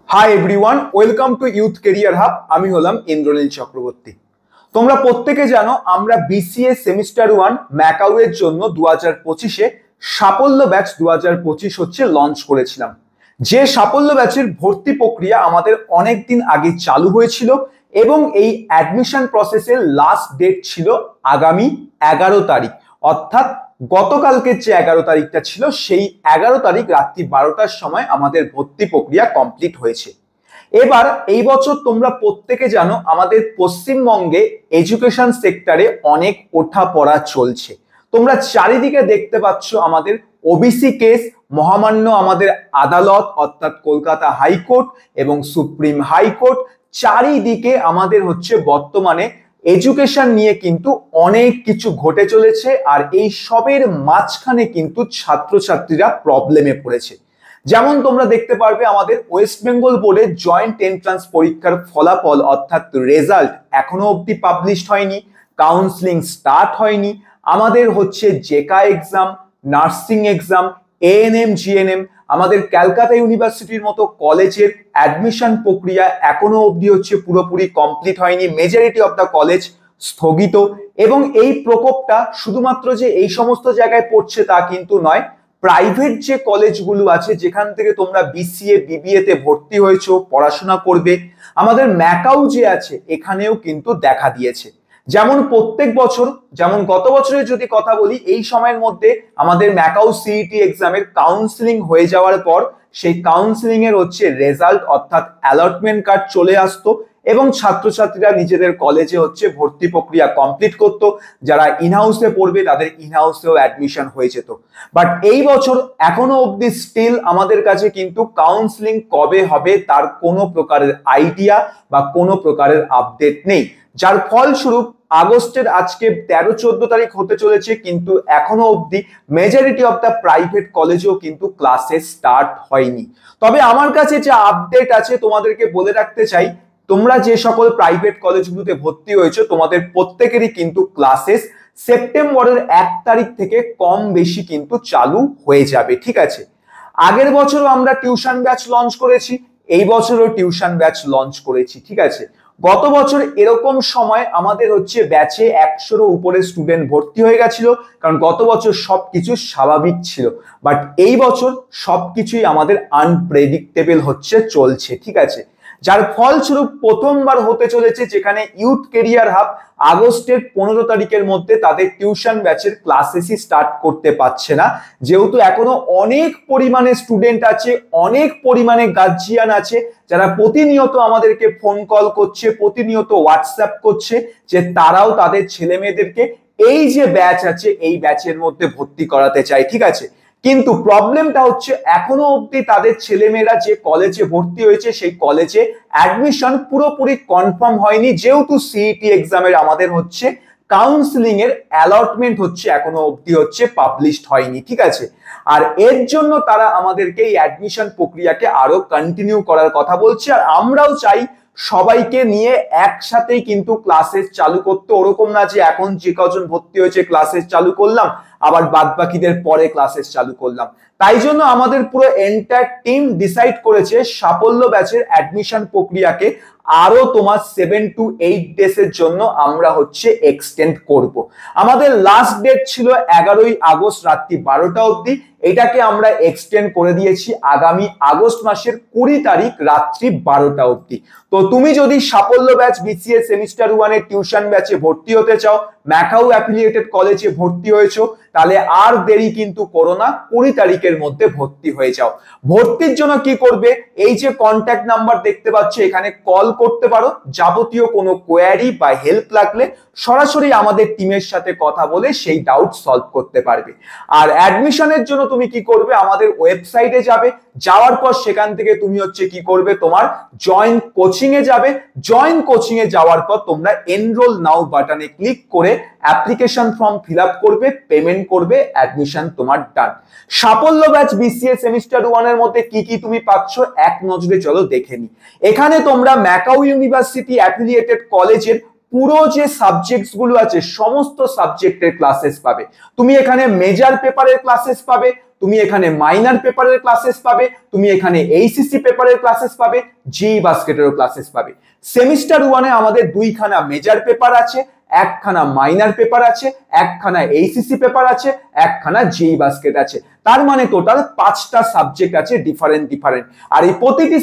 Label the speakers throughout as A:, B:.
A: Hi everyone, welcome to youth career hub. আমি হলাম ইন্দ্রনীল চক্রবর্তী। তোমরা প্রত্যেকে জানো আমরা বিসিএ সেমিস্টার 1 ম্যাকাউ এর জন্য 2025-এ সাফল্য ব্যাচ 2025 হচ্ছে লঞ্চ করেছিলাম। যে সাফল্য ব্যাচের ভর্তি প্রক্রিয়া আমাদের অনেক দিন আগে চালু হয়েছিল এবং এই অ্যাডমিশন প্রসেসের লাস্ট ডেট ছিল আগামী 11 তারিখ, অর্থাৎ গতকালকে যে 11 তারিখটা ছিল সেই 11 তারিখ রাত্রি 12টার সময় আমাদের ভর্তি প্রক্রিয়া কমপ্লিট হয়েছে। এবার এই বছর তোমরা প্রত্যেকে জানো আমাদের পশ্চিমবঙ্গে এডুকেশন সেক্টরে অনেক ওঠাপড়া চলছে। তোমরা চারিদিকে দেখতে পাচ্ছ আমাদের ওবিসি কেস, মহামান্য আমাদের আদালত অর্থাৎ কলকাতা হাইকোর্ট এবং সুপ্রিম হাইকোর্ট, চারিদিকে আমাদের হচ্ছে বর্তমানে এডুকেশন নিয়ে কিন্তু অনেক কিছু ঘটে চলেছে। আর এই সবের মাঝখানে কিন্তু ছাত্রছাত্রীরা প্রবলেমে পড়েছে। যেমন তোমরা দেখতে পারবে আমাদের ওয়েস্ট বেঙ্গল বোর্ডের জয়েন্ট এন্ট্রান্স পরীক্ষার ফলাফল অর্থাৎ রেজাল্ট এখনো অবধি পাবলিশড হয়নি, কাউন্সিলিং স্টার্ট হয়নি। আমাদের হচ্ছে JECA exam, nursing exam, ANM, GNM, আমাদের ক্যালকাটা ইউনিভার্সিটির মতো কলেজের অ্যাডমিশন প্রক্রিয়া এখনো অবধি হচ্ছে পুরোপুরি কমপ্লিট হয়নি। মেজরিটি অফ দ্য কলেজ স্থগিত। এবং এই প্রকোপটা শুধুমাত্র যে এই সমস্ত জায়গায় পড়ছে তা কিন্তু নয়। প্রাইভেট যে কলেজগুলো আছে যেখান থেকে তোমরা বিসিএ বিবিএ তে ভর্তি হয়েছো, পড়াশোনা করবে, আমাদের ম্যাকাউ যে আছে এখানেও কিন্তু দেখা দিয়েছে। যেমন প্রত্যেক বছর, যেমন গত বছরের যদি কথা বলি, এই সময়ের মধ্যে আমাদের ম্যাকাউ সিইটি এক্সামের কাউন্সিলিং হয়ে যাওয়ার পর সেই কাউন্সিলিং এর হচ্ছে রেজাল্ট অর্থাৎ অ্যালটমেন্ট কার্ড চলে আসতো এবং ছাত্রছাত্রীরা নিজেদের কলেজে হচ্ছে ভর্তি প্রক্রিয়া কমপ্লিট করত। যারা ইনহাউসে পড়বে তাদের ইনহাউসেও অ্যাডমিশন হয়ে যেত। বাট এই বছর এখনো অবধি স্টিল আমাদের কাছে কিন্তু কাউন্সিলিং কবে হবে তার কোনো প্রকারের আইডিয়া বা কোনো প্রকারের আপডেট নেই, যার ফলস্বরূপ আগস্টের আজকে 13-14 তারিখ হতে চলেছে, কিন্তু এখনো অবধি মেজরিটি অফ দ্য প্রাইভেট কলেজেও কিন্তু ক্লাসে স্টার্ট হয়নি। তবে আমার কাছে যে আপডেট আছে তোমাদেরকে বলে রাখতে চাই, তোমরা যে সকল প্রাইভেট কলেজগুলোতে ভর্তি হয়েছো তোমাদের প্রত্যেকেরই কিন্তু ক্লাসেস সেপ্টেম্বরের 1 তারিখ থেকে কম বেশি কিন্তু চালু হয়ে যাবে, ঠিক আছে? আগের বছরও আমরা টিউশন ব্যাচ লঞ্চ করেছি, এই বছরও টিউশন ব্যাচ লঞ্চ করেছি, ঠিক আছে? গত বছর এরকম সময় আমাদের হচ্ছে ব্যাচে 100-এর উপরে স্টুডেন্ট ভর্তি হয়ে গেছিল, কারণ গত বছর সবকিছু স্বাভাবিক ছিল। বাট এই বছর সবকিছুই আমাদের আনপ্রেডিক্টেবল হচ্ছে চলছে, ঠিক আছে? যার ফলস্বরূপ প্রথমবার হতে চলেছে যেখানে ইউথ কেরিয়ার হাব আগস্টের 15 তারিখের মধ্যে তাদের টিউশন ব্যাচের ক্লাসেসই স্টার্ট করতে পারছে না, যেহেতু এখনো অনেক পরিমাণে স্টুডেন্ট আছে, অনেক পরিমাণে গার্জিয়ান আছে যারা প্রতিনিয়ত আমাদেরকে ফোন কল করছে, প্রতিনিয়ত হোয়াটসঅ্যাপ করছে যে তারাও তাদের ছেলে মেয়েদেরকে এই যে ব্যাচ আছে এই ব্যাচের মধ্যে ভর্তি করাতে চায়, ঠিক আছে? কিন্তু প্রবলেমটা হচ্ছে এখনো অবধি তাদের ছেলেমেয়েরা যে কলেজে ভর্তি হয়েছে সেই কলেজে অ্যাডমিশন পুরোপুরি কনফার্ম হয়নি, যেহেতু সিইটি এক্সামের আমাদের হচ্ছে কাউন্সিলিং এর অ্যালটমেন্ট হচ্ছে এখনো অবধি হচ্ছে পাবলিশড হয়নি, ঠিক আছে? আর এর জন্য তারা আমাদেরকে এই অ্যাডমিশন প্রক্রিয়াকে আরো কন্টিনিউ করার কথা বলছে। আর আমরাও চাই সবাইকে নিয়ে একসাথেই কিন্তু ক্লাসেস চালু করতে, ওরকম না যে এখন যে কজন ভর্তি হয়েছে ক্লাসেস চালু করলাম আবার বাদ বাকিদের পরে ক্লাসেস চালু করলাম। তাই জন্য আমাদের পুরো এন্টায়ার টিম ডিসাইড করেছে সাফল্য ব্যাচের অ্যাডমিশন প্রক্রিয়াকে আরো তোমার 7 to 8 ডেজ এর জন্য আমরা হচ্ছে এক্সটেন্ড করব। আমাদের লাস্ট ডেট ছিল 11ই আগস্ট রাত্রি 12টা অবধি, এটাকে আমরা এক্সটেন্ড করে দিয়েছি আগামী আগস্ট মাসের 20 তারিখ রাত্রি 12টা অবধি। তো তুমি যদি সাফল্য ব্যাচ বিসিএ সেমিস্টার 1 এর টিউশন ব্যাচে ভর্তি হতে চাও, ম্যাকাউ অ্যাফিলিয়েটেড কলেজে ভর্তি হয়েছো, তাহলে আর দেরি কিন্তু করো না, 20 তারিখের মধ্যে ভর্তি হয়ে যাও। ভর্তির জন্য কি করবে, এই যে কন্ট্যাক্ট নাম্বার দেখতে পাচ্ছ এখানে কল করতে পারো। যাবতীয় কোনো কোয়ারি বা হেল্প লাগলে সরাসরি আমাদের টিমের সাথে কথা বলে সেই ডাউট সলভ করতে পারবে। আর অ্যাডমিশনের জন্য তুমি কি করবে, আমাদের ওয়েবসাইটে যাবে, যাওয়ার পর সেখান থেকে তুমি হচ্ছে কি করবে, তোমার জয়েন কোচিং এ যাবে। জয়েন কোচিং এ যাওয়ার পর তোমরা এনরোল নাও বাটনে ক্লিক করে অ্যাপ্লিকেশন ফর্ম ফিল আপ করবে, পেমেন্ট করবে, অ্যাডমিশন তোমার ডান। সাফল্য ব্যাচ বিসিএ সেমিস্টার 1 এর মধ্যে কি কি তুমি পাচ্ছ এক নজরে চলো দেখে নি। এখানে তোমরা ম্যাকাউ ইউনিভার্সিটি অ্যাফিলিয়েটেড কলেজের পুরো যে সাবজেক্টস গুলো আছে সমস্ত সাবজেক্টের ক্লাসেস পাবে। তুমি এখানে মেজর পেপারের ক্লাসেস পাবে, তুমি এখানে মাইনার পেপারের ক্লাসেস পাবে, তুমি এখানে এইচএসসি পেপারের ক্লাসেস পাবে, জেইই বাস্কেটেরও ক্লাসেস পাবে। সেমিস্টার 1-এ আমাদের দুইখানা মেজর পেপার আছে, একখানা মাইনার পেপার আছে, একখানা এইচএসসি পেপার আছে, একখানা জেইই বাস্কেট আছে। তার মানে টোটাল 5টা সাবজেক্ট আছে ডিফারেন্ট। আর এই প্রতিটি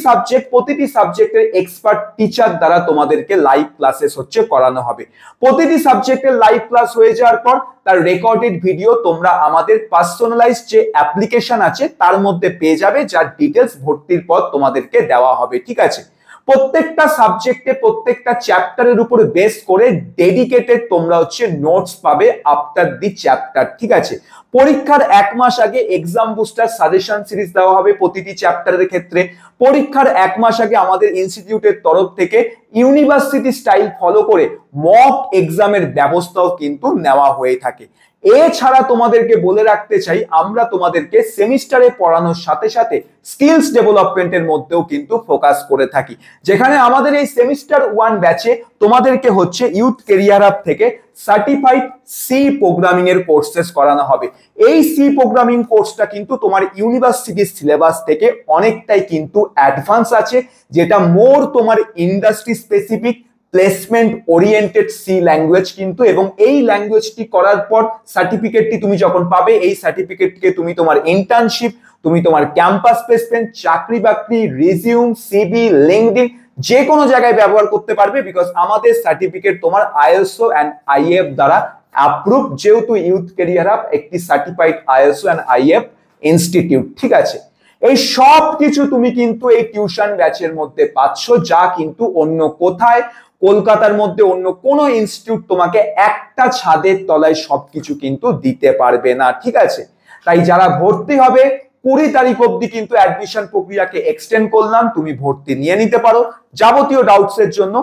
A: সাবজেক্টের এক্সপার্ট টিচার দ্বারা তোমাদেরকে লাইভ ক্লাসেস হচ্ছে করানো হবে। প্রতিটি সাবজেক্টের লাইভ ক্লাস হয়ে যাওয়ার পর তার রেকর্ডেড ভিডিও তোমরা আমাদের পার্সোনালাইজড যে অ্যাপ্লিকেশন আছে তার মধ্যে পেয়ে যাবে, যার ডিটেলস ভর্তির পর তোমাদেরকে দেওয়া হবে। ঠিক আছে, প্রত্যেকটা সাবজেক্টে প্রত্যেকটা চ্যাপ্টারের উপর বেস করে ডেডিকেটেড তোমরা হচ্ছে নোটস পাবে আফটার দি চ্যাপ্টার। ঠিক আছে, পরীক্ষার 1 মাস আগে এক্সাম বুস্টার সাজেশন সিরিজ দেওয়া হবে প্রতিটি চ্যাপ্টারের ক্ষেত্রে। পরীক্ষার 1 মাস আগে আমাদের ইনস্টিটিউটের তরফ থেকে ইউনিভার্সিটি স্টাইল ফলো করে মক এক্সামের ব্যবস্থাও কিন্তু নেওয়া হয়ে থাকে। এছাড়া তোমাদেরকে বলে রাখতে চাই, আমরা তোমাদেরকে সেমিস্টারে পড়ানোর সাথে সাথে স্কিলস ডেভেলপমেন্টের মধ্যেও কিন্তু ফোকাস করে থাকি, যেখানে আমাদের এই সেমিস্টার 1 ব্যাচে তোমাদেরকে হচ্ছে ইউথ কেরিয়ার হাব থেকে সার্টিফাইড সি প্রোগ্রামিং এর কোর্সেস করানো হবে। এই সি প্রোগ্রামিং কোর্সটা কিন্তু তোমার ইউনিভার্সিটির সিলেবাস থেকে অনেকটাই কিন্তু অ্যাডভান্স আছে, যেটা মোর তোমার industry specific placement oriented C language কিন্তু। এবং এই ল্যাঙ্গুয়েজটি করার পর সার্টিফিকেটটি তুমি যখন পাবে, এই সার্টিফিকেটকে তুমি তোমার ইন্টার্নশিপ, তুমি তোমার ক্যাম্পাস প্লেসমেন্ট, চাকরি বাকরি, রিজিউম, সিভি, লিঙ্কডইন যে কোনো জায়গায় ব্যবহার করতে পারবে, বিকজ আমাদের সার্টিফিকেট তোমার আইএসও এন্ড আইএফ দ্বারা অ্যাপ্রুভ, যেহেতু ইউথ ক্যারিয়ার হাব একটি certified ISO and IF institute. ঠিক আছে, এই সব কিছু তুমি কিন্তু এই টিউশন ব্যাচের মধ্যে পাচ্ছ, যা কিন্তু অন্য কোথায় কলকাতার মধ্যে অন্য কোনো ইনস্টিটিউট তোমাকে একটা ছাদের তলায় সবকিছু কিন্তু দিতে পারবে না। ঠিক আছে, তাই যারা ভর্তি হবে 20 তারিখ অবধি কিন্তু অ্যাডমিশন প্রক্রিয়াকে এক্সটেন্ড করলাম, তুমি ভর্তি নিয়ে নিতে পারো। যাবতীয় ডাউটস এর জন্য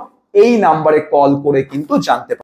A: এই নাম্বারে কল করে কিন্তু জানতে পারো।